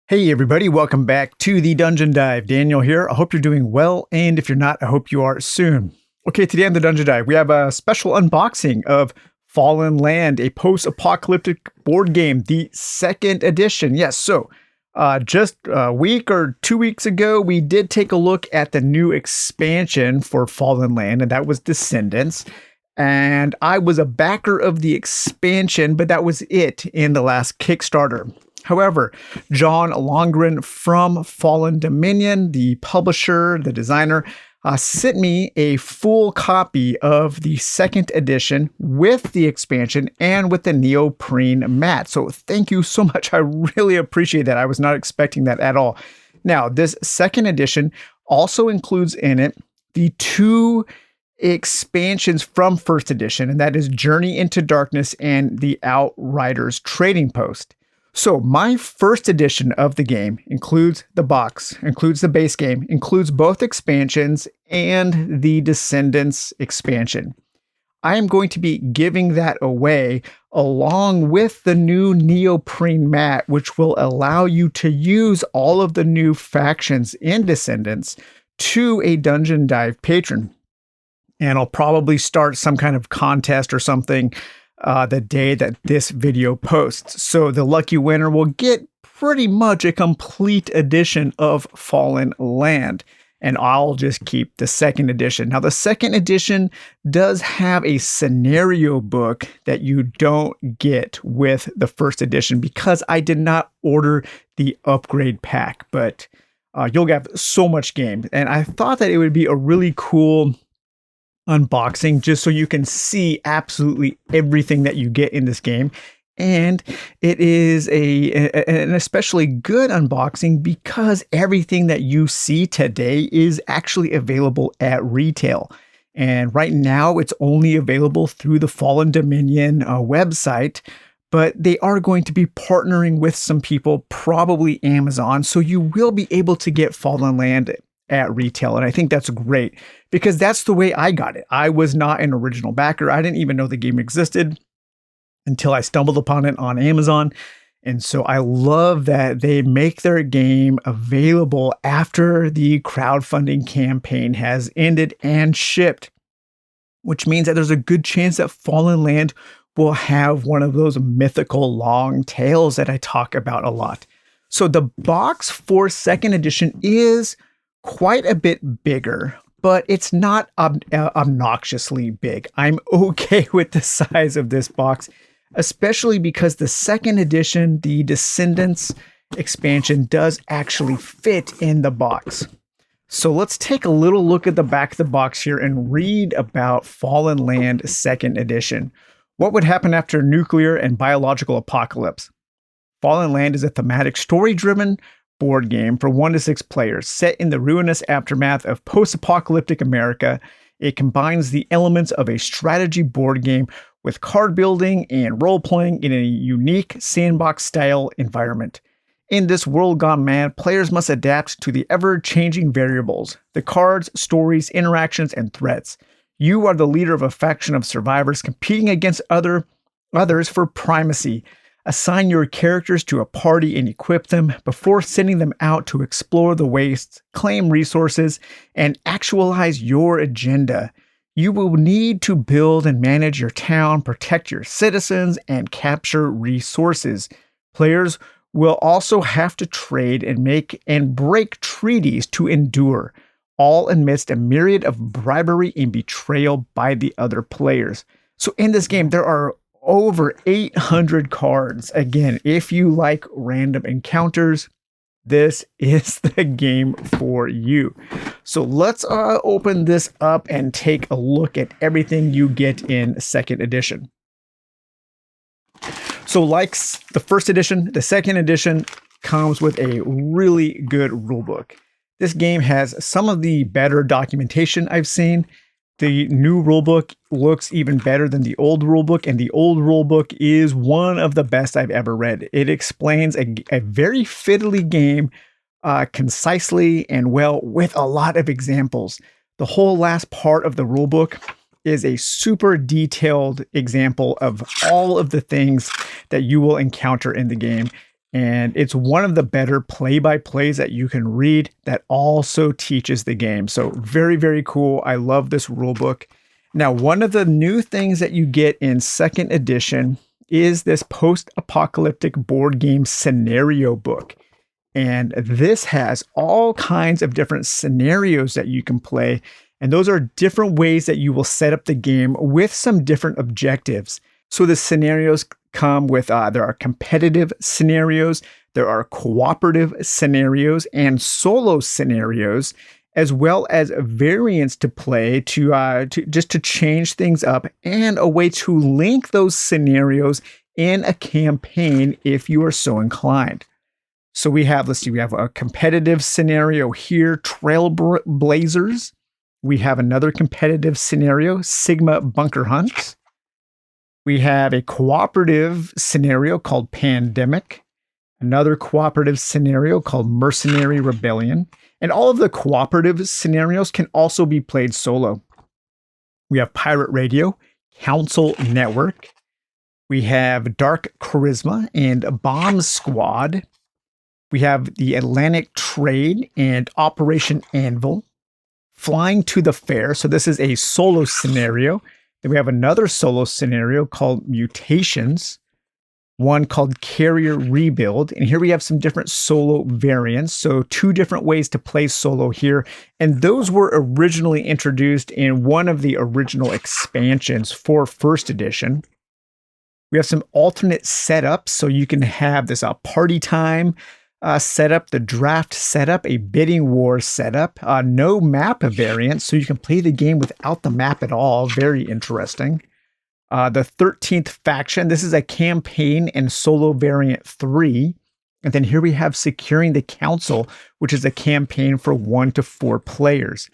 Hey everybody, welcome back to the Dungeon Dive. Daniel here. I hope you're doing well, and if you're not, I hope you are soon. Okay, today on the Dungeon Dive, we have a special unboxing of Fallen Land, a post-apocalyptic board game, the second edition. Yes, so just a week or 2 weeks ago, we did take a look at the new expansion for Fallen Land, and that was Descendants. And I was a backer of the expansion, but that was it in the last Kickstarter. However, John Longren from Fallen Dominion, the publisher, the designer, sent me a full copy of the second edition with the expansion and with the neoprene mat. So thank you so much. I really appreciate that. I was not expecting that at all. Now, this second edition also includes in it the two expansions from first edition, and that is Journey into Darkness and the Outriders Trading Post. So my first edition of the game includes the box, includes the base game, includes both expansions and the Descendants expansion. I am going to be giving that away along with the new neoprene mat, which will allow you to use all of the new factions in Descendants to a Dungeon Dive patron. And I'll probably start some kind of contest or something the day that this video posts. So the lucky winner will get pretty much a complete edition of Fallen Land. And I'll just keep the second edition. Now, the second edition does have a scenario book that you don't get with the first edition because I did not order the upgrade pack. But you'll have so much game. And I thought that it would be a really cool unboxing just so you can see absolutely everything that you get in this game. And it is an especially good unboxing because everything that you see today is actually available at retail. And right now it's only available through the Fallen Dominion website, but they are going to be partnering with some people, probably Amazon. So you will be able to get Fallen Land at retail. And I think that's great because that's the way I got it. I was not an original backer. I didn't even know the game existed until I stumbled upon it on Amazon. And so I love that they make their game available after the crowdfunding campaign has ended and shipped, which means that there's a good chance that Fallen Land will have one of those mythical long tails that I talk about a lot. So the box for second edition is quite a bit bigger, but it's not obnoxiously big. I'm okay with the size of this box, especially because the second edition, the Descendants expansion, does actually fit in the box. So let's take a little look at the back of the box here and read about Fallen Land second edition. What would happen after nuclear and biological apocalypse? Fallen Land is a thematic story-driven board game for 1 to 6 players set in the ruinous aftermath of post-apocalyptic America. It combines the elements of a strategy board game with card building and role-playing in a unique sandbox-style environment. In this world gone mad, players must adapt to the ever-changing variables, the cards, stories, interactions, and threats. You are the leader of a faction of survivors competing against others for primacy. Assign your characters to a party and equip them before sending them out to explore the wastes, claim resources, and actualize your agenda. You will need to build and manage your town, protect your citizens, and capture resources. Players will also have to trade and make and break treaties to endure, all amidst a myriad of bribery and betrayal by the other players. So in this game, there are over 800 cards. Again, if you like random encounters, this is the game for you. So let's open this up and take a look at everything you get in second edition. So like the first edition, the second edition comes with a really good rulebook. This game has some of the better documentation I've seen. The new rulebook looks even better than the old rulebook, and the old rulebook is one of the best I've ever read. It explains a very fiddly game concisely and well with a lot of examples. The whole last part of the rulebook is a super detailed example of all of the things that you will encounter in the game. And it's one of the better play-by-plays that you can read that also teaches the game. So very, very cool. I love this rule book. Now, one of the new things that you get in second edition is this post-apocalyptic board game scenario book. And this has all kinds of different scenarios that you can play. And those are different ways that you will set up the game with some different objectives. So the scenarios come with, there are competitive scenarios, there are cooperative scenarios and solo scenarios, as well as variants to play to just to change things up, and a way to link those scenarios in a campaign if you are so inclined. So we have, let's see, we have a competitive scenario here, Trailblazers. We have another competitive scenario, Sigma Bunker Hunt. We have a cooperative scenario called Pandemic, another cooperative scenario called Mercenary Rebellion, and all of the cooperative scenarios can also be played solo. We have Pirate Radio, Council Network. We have Dark Charisma and Bomb Squad. We have the Atlantic Trade and Operation Anvil. Flying to the Fair. So this is a solo scenario. Then we have another solo scenario called Mutations, one called Carrier Rebuild. And here we have some different solo variants. So 2 different ways to play solo here. And those were originally introduced in one of the original expansions for first edition. We have some alternate setups. So you can have this party time setup, the draft setup, a bidding war setup, no map variant, so you can play the game without the map at all. Very interesting. The 13th Faction, this is a campaign and solo variant 3. And then here we have Securing the Council, which is a campaign for 1 to 4 players.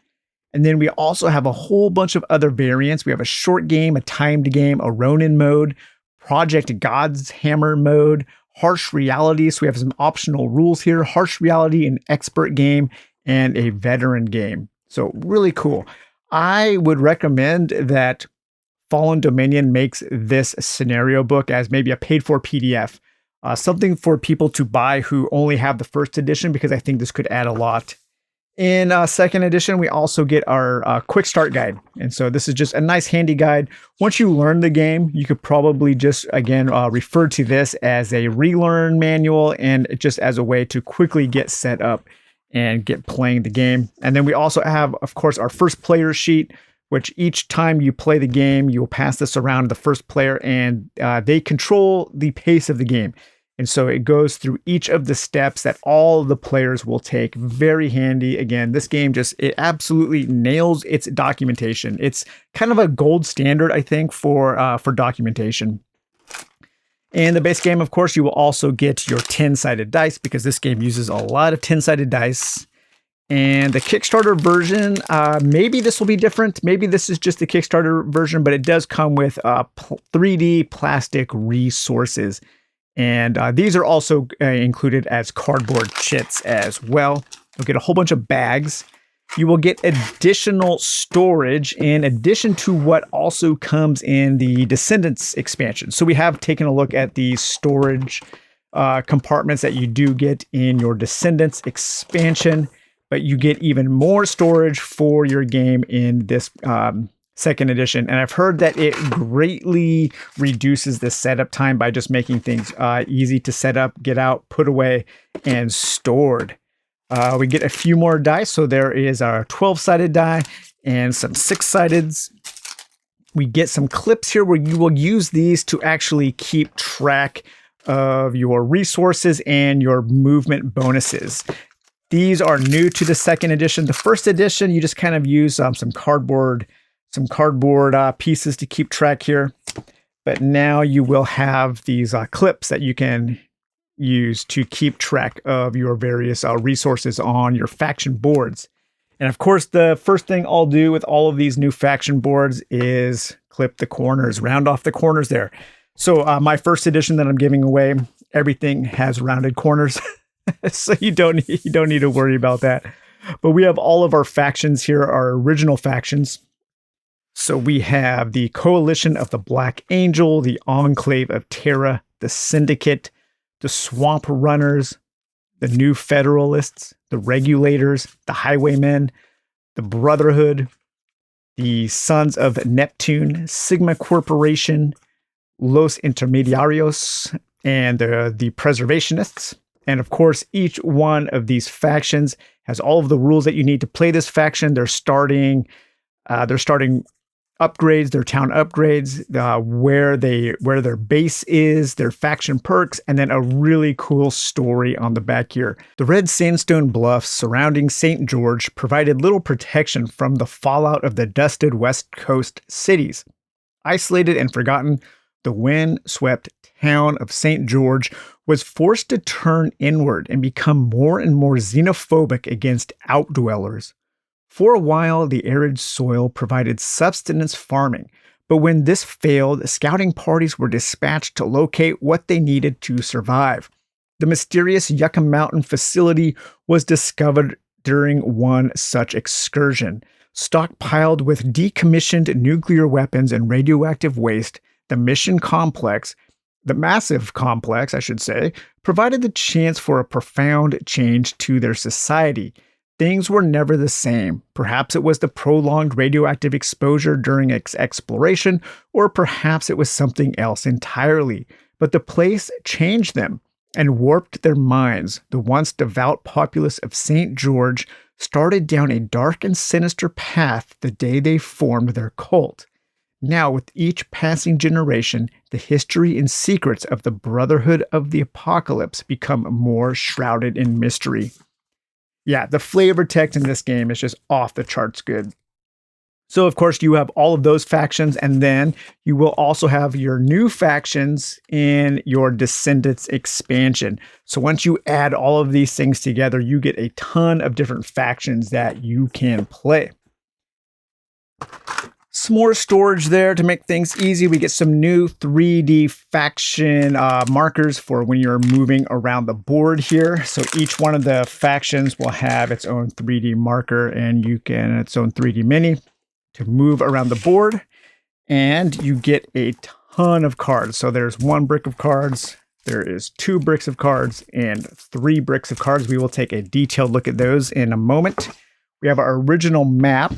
And then we also have a whole bunch of other variants. We have a short game, a timed game, a Ronin mode, Project God's Hammer mode, Harsh Reality. So we have some optional rules here, Harsh Reality, an expert game, and a veteran game. So really cool. I would recommend that Fallen Dominion makes this scenario book as maybe a paid for PDF, something for people to buy who only have the first edition, because I think this could add a lot. In second edition, we also get our quick start guide. And so this is just a nice handy guide. Once you learn the game, you could probably just, again, refer to this as a relearn manual, and just as a way to quickly get set up and get playing the game. And then we also have, of course, our first player sheet, which each time you play the game, you'll pass this around to the first player, and they control the pace of the game. And so it goes through each of the steps that all the players will take. Very handy. Again, this game it absolutely nails its documentation. It's kind of a gold standard, I think, for documentation. In the base game, of course, you will also get your 10-sided dice, because this game uses a lot of 10-sided dice. And the Kickstarter version, maybe this will be different. Maybe this is just the Kickstarter version, but it does come with 3D plastic resources. And these are also included as cardboard chits as well. You'll get a whole bunch of bags. You will get additional storage in addition to what also comes in the Descendants expansion. So we have taken a look at the storage compartments that you do get in your Descendants expansion, but you get even more storage for your game in this second edition. And I've heard that it greatly reduces the setup time by just making things easy to set up, get out, put away, and stored. We get a few more dice. So there is our 12-sided die and some 6-sideds. We get some clips here where you will use these to actually keep track of your resources and your movement bonuses. These are new to the second edition. The first edition, you just kind of use some cardboard pieces to keep track here. But now you will have these clips that you can use to keep track of your various resources on your faction boards. And of course, the first thing I'll do with all of these new faction boards is clip the corners, round off the corners there. So my first edition that I'm giving away, everything has rounded corners. So you don't need to worry about that. But we have all of our factions here, our original factions. So we have the Coalition of the Black Angel, the Enclave of Terra, the Syndicate, the Swamp Runners, the New Federalists, the Regulators, the Highwaymen, the Brotherhood, the Sons of Neptune, Sigma Corporation, Los Intermediarios, and the Preservationists. And of course, each one of these factions has all of the rules that you need to play this faction. They're starting upgrades, their town upgrades, where their base is, their faction perks, and then a really cool story on the back here. The red sandstone bluffs surrounding St. George provided little protection from the fallout of the dusted West Coast cities. Isolated and forgotten, the wind-swept town of St. George was forced to turn inward and become more and more xenophobic against outdwellers. For a while, the arid soil provided subsistence farming, but when this failed, scouting parties were dispatched to locate what they needed to survive. The mysterious Yucca Mountain facility was discovered during one such excursion. Stockpiled with decommissioned nuclear weapons and radioactive waste, the massive complex, I should say, provided the chance for a profound change to their society. Things were never the same. Perhaps it was the prolonged radioactive exposure during its exploration, or perhaps it was something else entirely. But the place changed them and warped their minds. The once devout populace of St. George started down a dark and sinister path the day they formed their cult. Now, with each passing generation, the history and secrets of the Brotherhood of the Apocalypse become more shrouded in mystery. Yeah, the flavor text in this game is just off the charts good. So, of course, you have all of those factions, and then you will also have your new factions in your Descendants expansion. So once you add all of these things together, you get a ton of different factions that you can play. Some more storage there to make things easy. We get some new 3D faction markers for when you're moving around the board here. So each one of the factions will have its own 3D marker, and its own 3D mini to move around the board. And you get a ton of cards. So there's 1 brick of cards, there is 2 bricks of cards, and 3 bricks of cards. We will take a detailed look at those in a moment. We have our original map.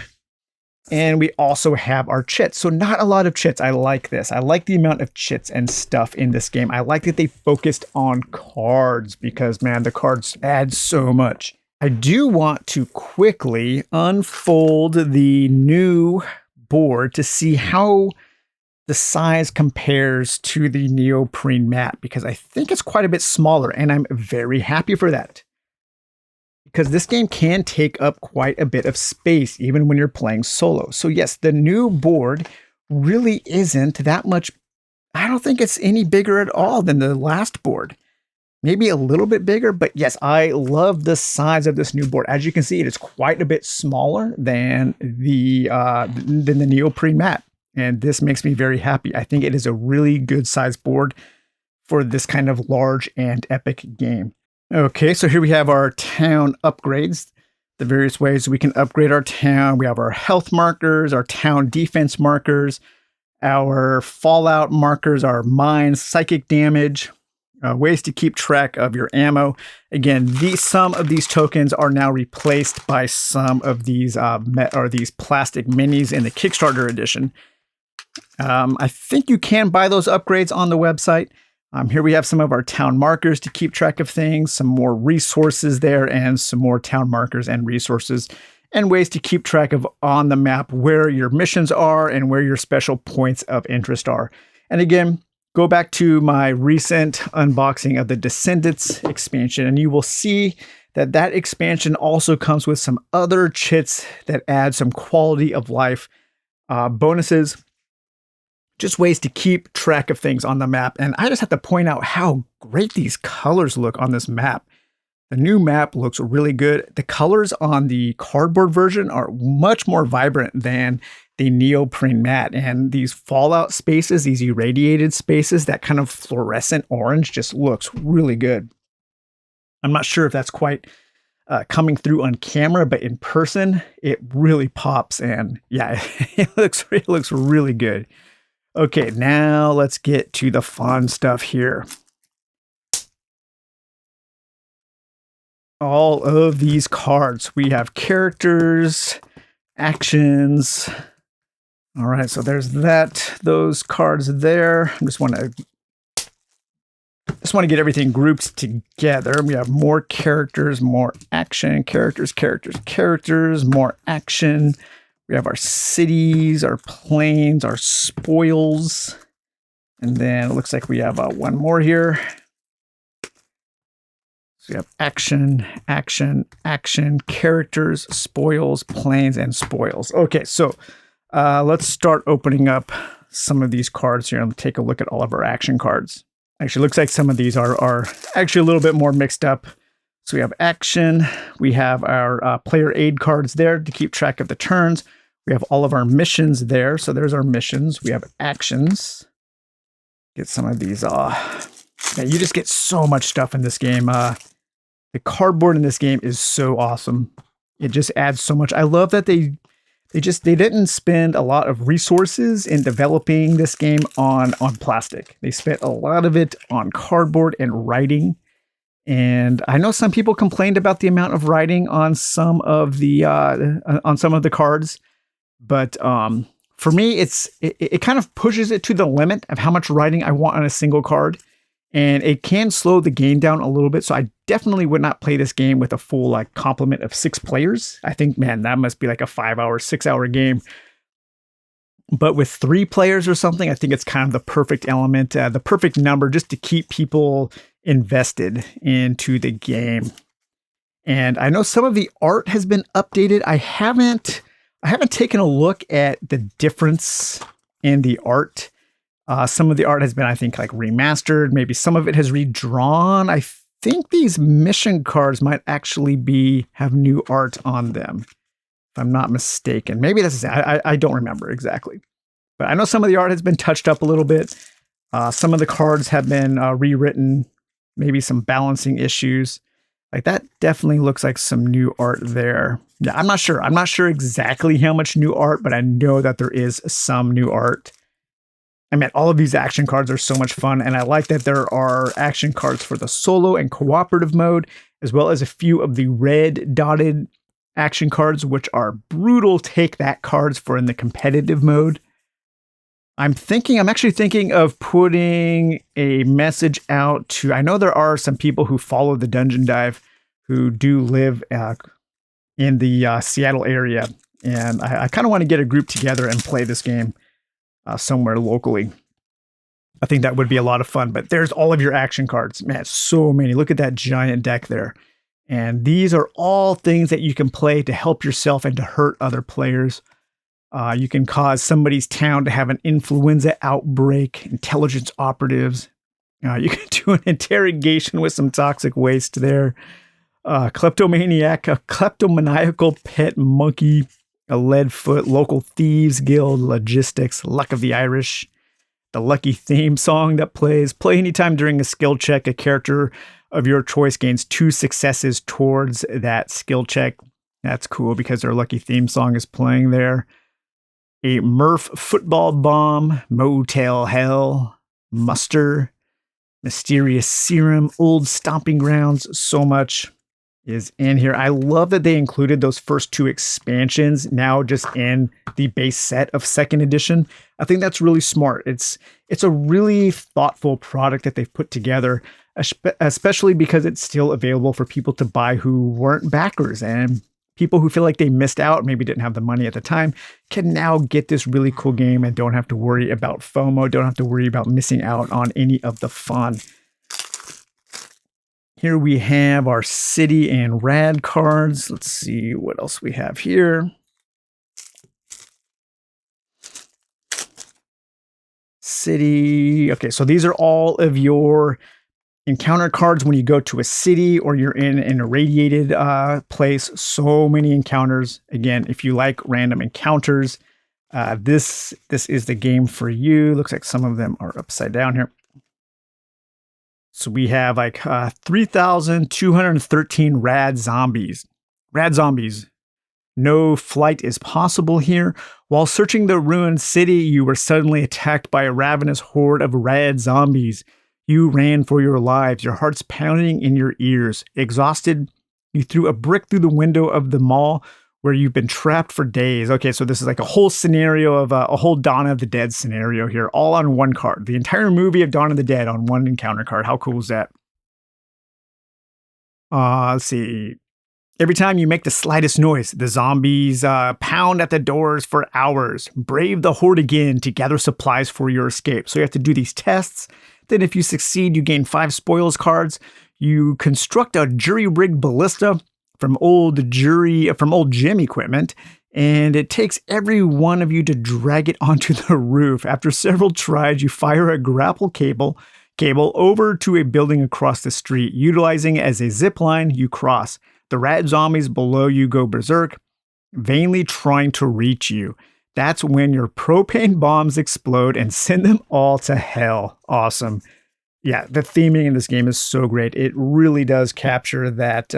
And we also have our chits. So not a lot of chits. I like this. I like the amount of chits and stuff in this game. I like that they focused on cards because, man, the cards add so much. I do want to quickly unfold the new board to see how the size compares to the neoprene mat, because I think it's quite a bit smaller, and I'm very happy for that. Because this game can take up quite a bit of space, even when you're playing solo. So yes, the new board really isn't that much. I don't think it's any bigger at all than the last board. Maybe a little bit bigger, but yes, I love the size of this new board. As you can see, it is quite a bit smaller than the neoprene mat. And this makes me very happy. I think it is a really good size board for this kind of large and epic game. Okay, so here we have our town upgrades, the various ways we can upgrade our town. We have our health markers, our town defense markers, our fallout markers, our mine psychic damage, ways to keep track of your ammo. Again, some of these tokens are now replaced by some of these these plastic minis in the Kickstarter edition. I think you can buy those upgrades on the website. Here we have some of our town markers to keep track of things, some more resources there, and some more town markers and resources, and ways to keep track of on the map where your missions are and where your special points of interest are. And again, go back to my recent unboxing of the Descendants expansion, and you will see that that expansion also comes with some other chits that add some quality of life bonuses. Just ways to keep track of things on the map. And I just have to point out how great these colors look on this map. The new map looks really good. The colors on the cardboard version are much more vibrant than the neoprene mat. And these fallout spaces, these irradiated spaces, that kind of fluorescent orange just looks really good. I'm not sure if that's quite coming through on camera, but in person, it really pops. And yeah, it looks really good. Okay, now let's get to the fun stuff here. all of these cards. We have characters, actions. All right, so there's those cards there. I just want to get everything grouped together. We have more characters, more action, characters, more action. We have our cities, our planes, our spoils. And then it looks like we have one more here. So we have action, characters, spoils, planes, and spoils. Okay, so let's start opening up some of these cards here and take a look at all of our action cards. Actually, looks like some of these are actually a little bit more mixed up. So we have action. We have our player aid cards there to keep track of the turns. We have all of our missions there. So there's our missions. We have actions. Get some of these. Yeah, you just get so much stuff in this game. The cardboard in this game is so awesome. It just adds so much. I love that they didn't spend a lot of resources in developing this game on plastic. They spent a lot of it on cardboard and writing. And I know some people complained about the amount of writing on some of the cards, but for me, it kind of pushes it to the limit of how much writing I want on a single card. And it can slow the game down a little bit. So I definitely would not play this game with a full complement of 6 players. I think, man, that must be like a 5-hour, 6-hour game. But with 3 players or something, I think it's kind of the perfect element, the perfect number just to keep people invested into the game. And I know some of the art has been updated. I haven't taken a look at the difference in the art. Some of the art has been, I think, remastered. Maybe some of it has redrawn. I think these mission cards might actually have new art on them, if I'm not mistaken. Maybe that's I don't remember exactly. But I know some of the art has been touched up a little bit. Some of the cards have been rewritten. Maybe some balancing issues. That definitely looks like some new art there. Yeah, I'm not sure. I'm not sure exactly how much new art, but I know that there is some new art. I mean, all of these action cards are so much fun, and I like that there are action cards for the solo and cooperative mode, as well as a few of the red dotted action cards, which are brutal take that cards for in the competitive mode. I'm actually thinking of putting a message out to, I know there are some people who follow the Dungeon Dive who do live in the Seattle area, and I kind of want to get a group together and play this game somewhere locally. I think that would be a lot of fun. But there's all of your action cards. Man, so many. Look at that giant deck there. And these are all things that you can play to help yourself and to hurt other players. You can cause somebody's town to have an influenza outbreak, intelligence operatives. You can do an interrogation with some toxic waste there. Kleptomaniac, a kleptomaniacal pet monkey, a Leadfoot, local thieves guild, logistics, luck of the Irish, the lucky theme song that plays. Play anytime during a skill check. A character of your choice gains 2 successes towards that skill check. That's cool because their lucky theme song is playing there. A Murph football bomb, Motel Hell, muster, mysterious serum, old stomping grounds. So much is in here. I love that they included those first 2 expansions now just in the base set of 2nd edition. I think that's really smart. It's a really thoughtful product that they've put together, especially because it's still available for people to buy who weren't backers, and people who feel like they missed out, maybe didn't have the money at the time, can now get this really cool game and don't have to worry about FOMO, don't have to worry about missing out on any of the fun. Here we have our city and rad cards. Let's see what else we have here. City. Okay, so these are all of your encounter cards when you go to a city or you're in an irradiated place. So many encounters. Again, if you like random encounters, this is the game for you. Looks like some of them are upside down here. So we have 3,213 rad zombies. Rad zombies. No flight is possible here. While searching the ruined city, you were suddenly attacked by a ravenous horde of rad zombies. You ran for your lives, your hearts pounding in your ears. Exhausted, You threw a brick through the window of the mall where you've been trapped for days. Okay, so this is like a whole scenario of a whole Dawn of the Dead scenario here, all on one card. The entire movie of Dawn of the Dead on one encounter card. How cool is that? Let's see. Every time you make the slightest noise, the zombies pound at the doors for hours. Brave the horde again to gather supplies for your escape. So you have to do these tests. Then if you succeed, you gain 5 spoils cards. You construct a jury-rigged ballista from old gym equipment, and it takes every one of you to drag it onto the roof. After several tries, you fire a grapple cable over to a building across the street. Utilizing it as a zip line, you cross. The rat zombies below you go berserk, vainly trying to reach you. That's when your propane bombs explode and send them all to hell. Awesome. Yeah, the theming in this game is so great. It really does capture that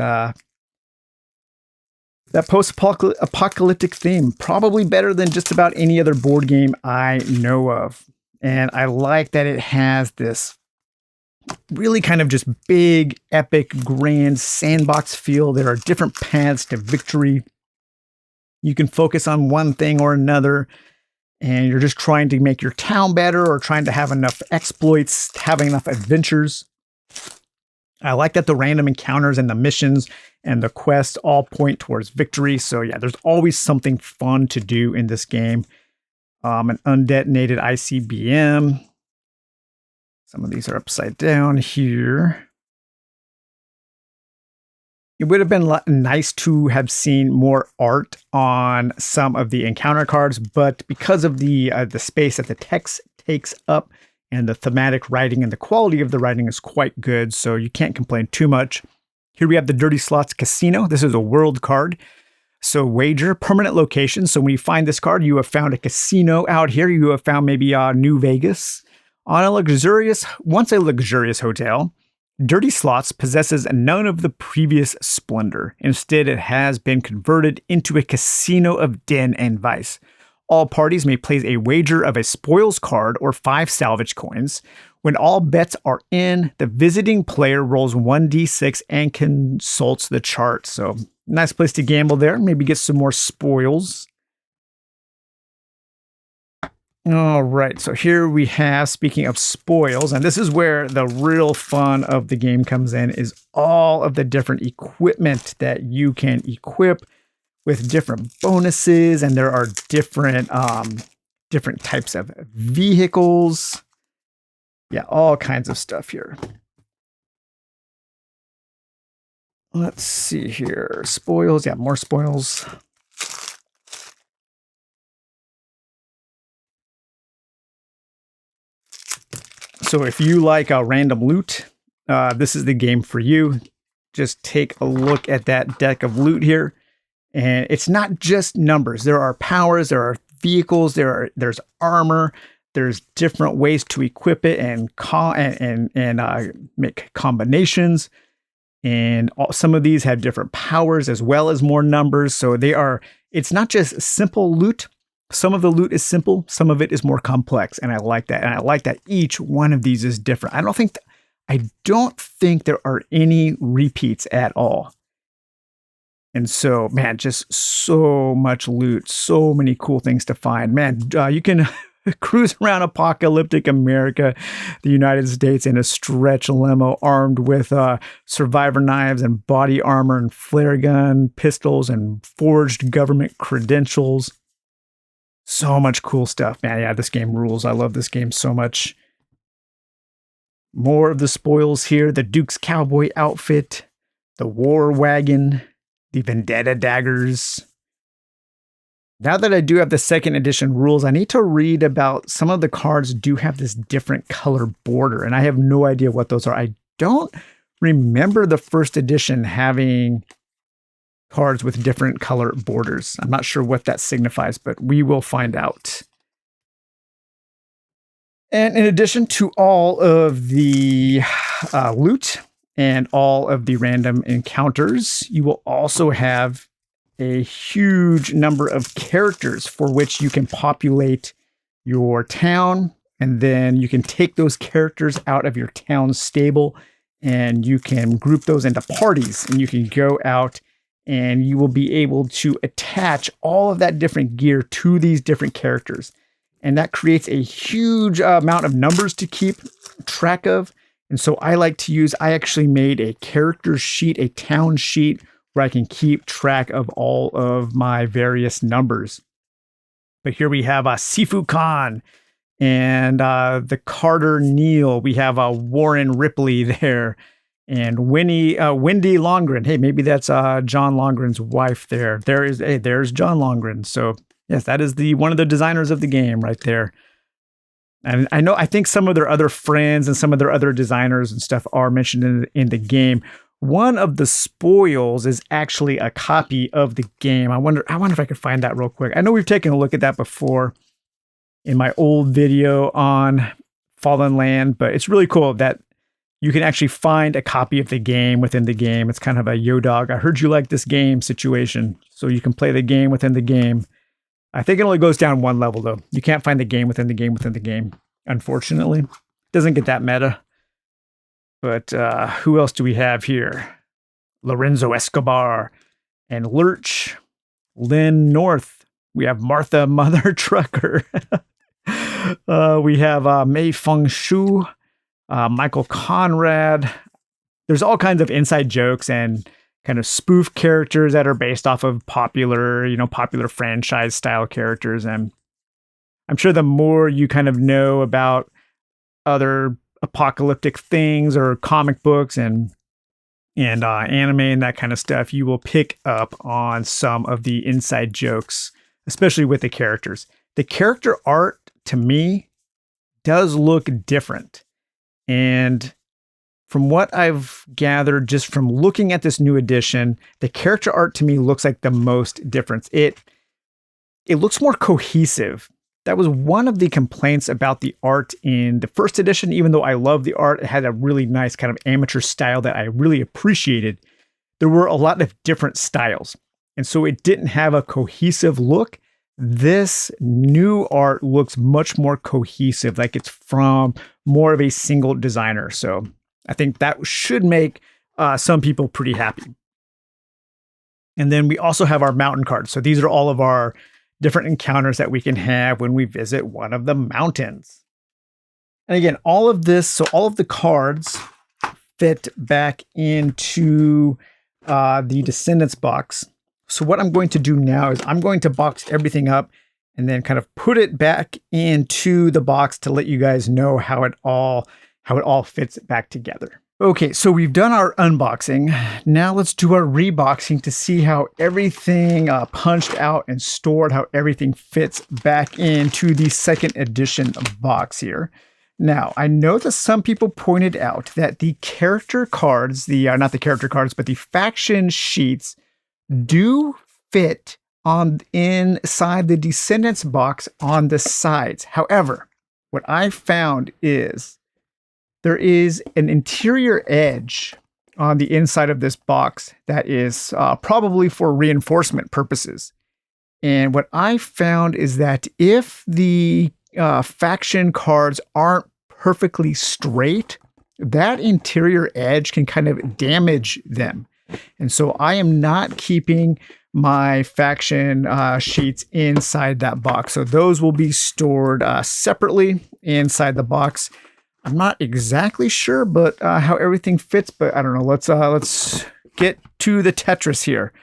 post-apocalyptic theme, probably better than just about any other board game I know of. And I like that it has this really kind of just big, epic, grand sandbox feel. There are different paths to victory. You can focus on one thing or another, and you're just trying to make your town better or trying to have enough exploits, having enough adventures. I like that the random encounters and the missions and the quests all point towards victory. So yeah, there's always something fun to do in this game. An undetonated ICBM. Some of these are upside down here. It would have been nice to have seen more art on some of the encounter cards, but because of the space that the text takes up and the thematic writing and the quality of the writing is quite good, so you can't complain too much. Here we have the Dirty Slots Casino. This is a world card. So wager, permanent location. So when you find this card, you have found a casino out here. You have found maybe New Vegas. On a luxurious hotel, Dirty Slots possesses none of the previous splendor. Instead, it has been converted into a casino of den and vice. All parties may place a wager of a spoils card or 5 salvage coins. When all bets are in, the visiting player rolls 1d6 and consults the chart. So, nice place to gamble there. Maybe get some more spoils. All right, so here we have, speaking of spoils, and this is where the real fun of the game comes in, is all of the different equipment that you can equip with different bonuses, and there are different types of vehicles. Yeah, all kinds of stuff here. Let's see here. Spoils, yeah, more spoils. So if you like random loot, this is the game for you. Just take a look at that deck of loot here. And it's not just numbers. There are powers, there are vehicles, there's armor, there's different ways to equip it and make combinations. And some of these have different powers as well as more numbers. So it's not just simple loot. Some of the loot is simple, some of it is more complex, and I like that. And I like that each one of these is different. I don't think there are any repeats at all. And so, man, just so much loot, so many cool things to find. Man, you can cruise around apocalyptic America, the United States, in a stretch limo armed with survivor knives and body armor and flare gun, pistols, and forged government credentials. So much cool stuff, man. Yeah, this game rules. I love this game so much. More of the spoils here. The Duke's cowboy outfit, the war wagon, the vendetta daggers. Now that I do have the second edition rules, I need to read about some of the cards do have this different color border, and I have no idea what those are. I don't remember the first edition having cards with different color borders. I'm not sure what that signifies, but we will find out. And in addition to all of the loot and all of the random encounters, you will also have a huge number of characters for which you can populate your town, and then you can take those characters out of your town stable and you can group those into parties, and you can go out and you will be able to attach all of that different gear to these different characters. And that creates a huge amount of numbers to keep track of. And so I actually made a character sheet, a town sheet, where I can keep track of all of my various numbers. But here we have Sifu Khan and the Carter Neal. We have Warren Ripley there. And Wendy Longren. Hey, maybe that's John Longren's wife there. There's John Longren. So yes, that is one of the designers of the game right there. And I think some of their other friends and some of their other designers and stuff are mentioned in the game. One of the spoils is actually a copy of the game. I wonder if I could find that real quick. I know we've taken a look at that before in my old video on Fallen Land, but it's really cool that you can actually find a copy of the game within the game. It's kind of a yo dog, I heard you like this game situation. So you can play the game within the game. I think it only goes down one level though. You can't find the game within the game within the game, unfortunately. It doesn't get that meta. But who else do we have here? Lorenzo Escobar and Lurch, Lynn North. We have Martha Mother Trucker. We have Mei Feng Shu. Michael Conrad. There's all kinds of inside jokes and kind of spoof characters that are based off of popular franchise style characters. And I'm sure the more you kind of know about other apocalyptic things or comic books and anime and that kind of stuff, you will pick up on some of the inside jokes, especially with the characters. The character art, to me, does look different. And from what I've gathered just from looking at this new edition, the character art to me looks like the most difference. It looks more cohesive. That was one of the complaints about the art in the first edition. Even though I love the art, it had a really nice kind of amateur style that I really appreciated. There were a lot of different styles. And so it didn't have a cohesive look. This new art looks much more cohesive, like it's from more of a single designer. So I think that should make some people pretty happy. And then we also have our mountain cards. So these are all of our different encounters that we can have when we visit one of the mountains. And again, all of the cards fit back into the Descendants box. So what I'm going to do now is I'm going to box everything up and then kind of put it back into the box to let you guys know how it all fits back together. Okay, so we've done our unboxing. Now let's do our reboxing to see how everything punched out and stored, how everything fits back into the second edition box here. Now, I know that some people pointed out that the character cards, not the character cards, but the faction sheets do fit on inside the Descendants box on the sides. However, what I found is there is an interior edge on the inside of this box that is probably for reinforcement purposes. And what I found is that if the faction cards aren't perfectly straight, that interior edge can kind of damage them. And so I am not keeping my faction sheets inside that box. So those will be stored separately inside the box. I'm not exactly sure, but how everything fits, but I don't know. Let's get to the Tetris here.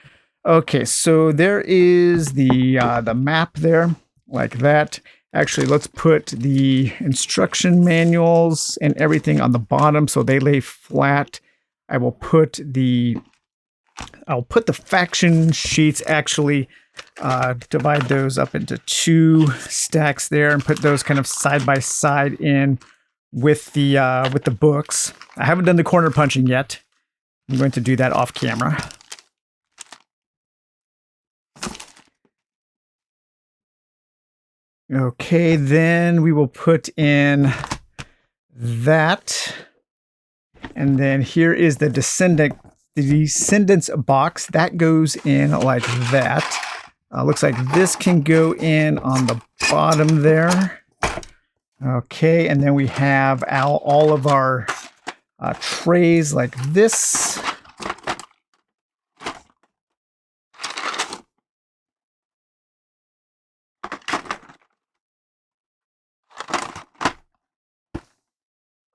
Okay, so there is the map there, like that. Actually, let's put the instruction manuals and everything on the bottom so they lay flat. I'll put the faction sheets, actually divide those up into 2 stacks there and put those kind of side by side in with the books. I haven't done the corner punching yet. I'm going to do that off camera. Okay, then we will put in that. And then here is the Descendants box. That goes in like that. Looks like this can go in on the bottom there. Okay, and then we have all of our trays like this.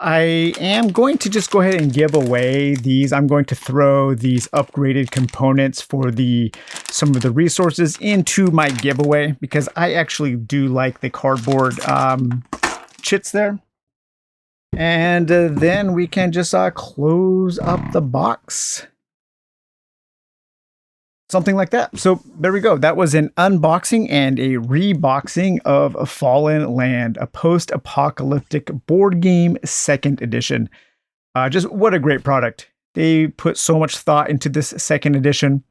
I am going to just go ahead and give away these. I'm going to throw these upgraded components for some of the resources into my giveaway because I actually do like the cardboard chits there. And then we can just close up the box. Something like that. So there we go. That was an unboxing and a reboxing of Fallen Land, a post-apocalyptic board game 2nd edition. Just what a great product. They put so much thought into this 2nd edition.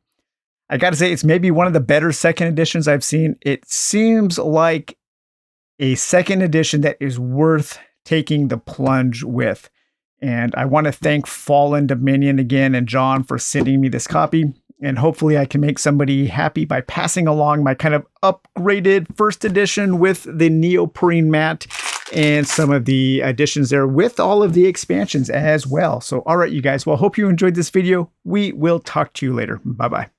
I got to say, it's maybe one of the better 2nd editions I've seen. It seems like a 2nd edition that is worth taking the plunge with. And I want to thank Fallen Dominion again and John for sending me this copy. And hopefully I can make somebody happy by passing along my kind of upgraded 1st edition with the neoprene mat and some of the additions there with all of the expansions as well. So, all right, you guys. Well, hope you enjoyed this video. We will talk to you later. Bye-bye.